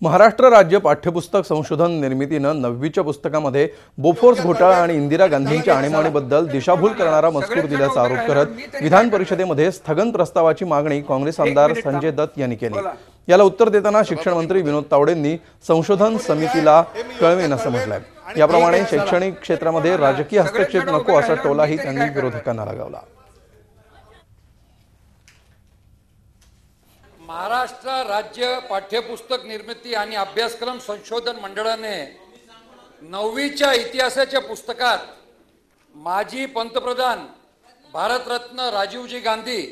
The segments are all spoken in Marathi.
महाराष्ट्र राज्य पाठ्यपुस्तक संशोधन निर्मितीनं 9वीच्या पुस्तकामध्ये बोफोर्स घोटाळा आणि इंदिरा गांधींच्या आणीबाणीबद्दल दिशाभूल करणारा मजकूर दिल्याचा आरोप करत विधान परिषदेमध्ये स्थगन प्रस्तावाची मागणी काँग्रेस आमदार संजय दत्त यांनी केली। याला उत्तर देताना शिक्षण मंत्री विनोद तावडेंनी संशोधन समितीला कळवेन असं म्हटलंय। याप्रमाणे शैक्षणिक क्षेत्रामध्ये राजकीय हस्तक्षेप नको असा टोलाही त्यांनी विरोधकांना लगावला। महाराष्ट्र राज्य पाठ्यपुस्तक निर्मिती आणि अभ्यासक्रम संशोधन मंडळाने 9वीच्या इतिहासाच्या पुस्तकात माजी पंतप्रधान भारतरत्न राजीवजी गांधी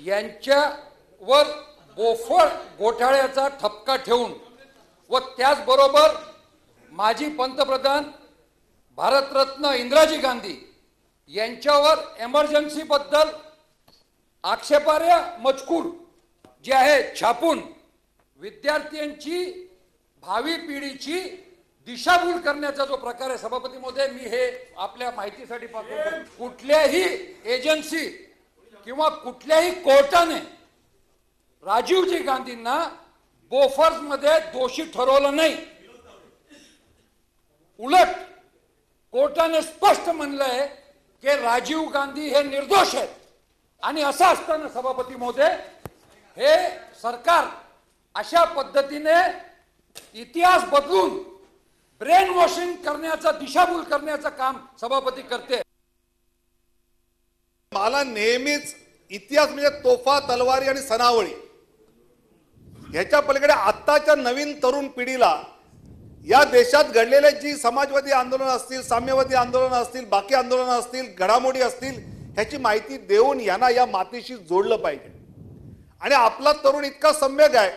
यांच्यावर बोफोर्स घोटाळ्याचा ठपका ठेवून व त्याचबरोबर माजी पंतप्रधान भारतरत्न इंदिराजी गांधी यांच्यावर इमर्जन्सी बद्दल आक्षेपार्ह मजकूर जे आहे छापून विद्यार्थ्यांची भावी पिढीची दिशाभूल करण्याचा जो प्रकार आहे सभापती महोदय, मी हे आपल्या माहितीसाठी पाठवतो। कुठल्याही एजन्सी किंवा कुठल्याही कोर्टाने राजीवजी गांधींना बोफोर्स मध्ये दोषी ठरवलं नाही। उलट कोर्टाने स्पष्ट म्हणलंय की राजीव गांधी हे निर्दोष आहेत। आणि असं असताना सभापती महोदय, हे सरकार अशा पद्धतीने इतिहास बदलून ब्रेन वॉशिंग करण्याचा दिशाभूल करण्याचं काम सभापती करते। मला नेहमीच इतिहास म्हणजे तोफा, तलवारी आणि सनावळी ह्याच्या पलीकडे आत्ताच्या नवीन तरुण पिढीला या देशात घडलेले जी समाजवादी आंदोलन असतील, साम्यवादी आंदोलन असतील, बाकी आंदोलन असतील, घडामोडी असतील ह्याची माहिती देऊन यांना या मातीशी जोडलं पाहिजे। आणि आपला तरुण इतका सम्यक आहे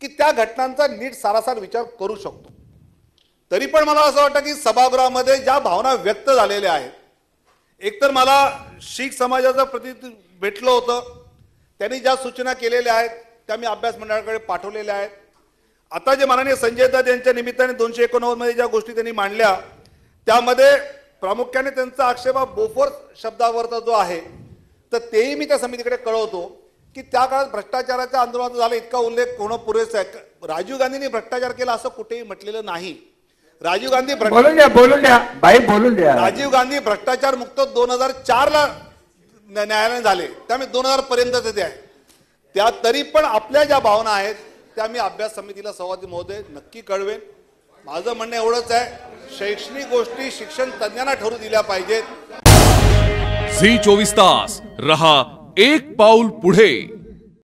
की त्या घटनांचा नीट सारासार विचार करू शकतो। तरी पण मला असं वाटतं की सभागृहामध्ये ज्या भावना व्यक्त झालेल्या आहेत, एकतर मला शीख समाजाचं प्रतिनिधी भेटलं होतं, त्यांनी ज्या सूचना केलेल्या आहेत त्या मी अभ्यास मंडळाकडे पाठवलेल्या आहेत। आता जे माननीय संजय दत्त यांच्या निमित्ताने 289 मध्ये ज्या गोष्टी त्यांनी मांडल्या त्यामध्ये प्रामुख्याने त्यांचा आक्षेप बोफोर्स शब्दावरचा जो आहे, तर तेही मी त्या समितीकडे कळवतो की त्या काळात भ्रष्टाचाराच्या आंदोलनाचा झाला इतका उल्लेख होणं पुरेसं आहे। राजीव गांधींनी भ्रष्टाचार केला असं कुठेही म्हटलेलं नाही। राजीव गांधी बोलून द्या राजीव गांधी भ्रष्टाचार मुक्त 2004 ला न्यायालयाने झाले, त्यामुळे 2000 पर्यंत ते आहे। त्या तरी पण आपल्या ज्या भावना आहेत त्या मी अभ्यास समितीला सभापती महोदय नक्की कळवेन। माझं म्हणणं एवढंच आहे, शैक्षणिक गोष्टी शिक्षण तज्ञांना ठरवू दिल्या पाहिजेत। झी 24 तास रहा एक पाऊल पुढे।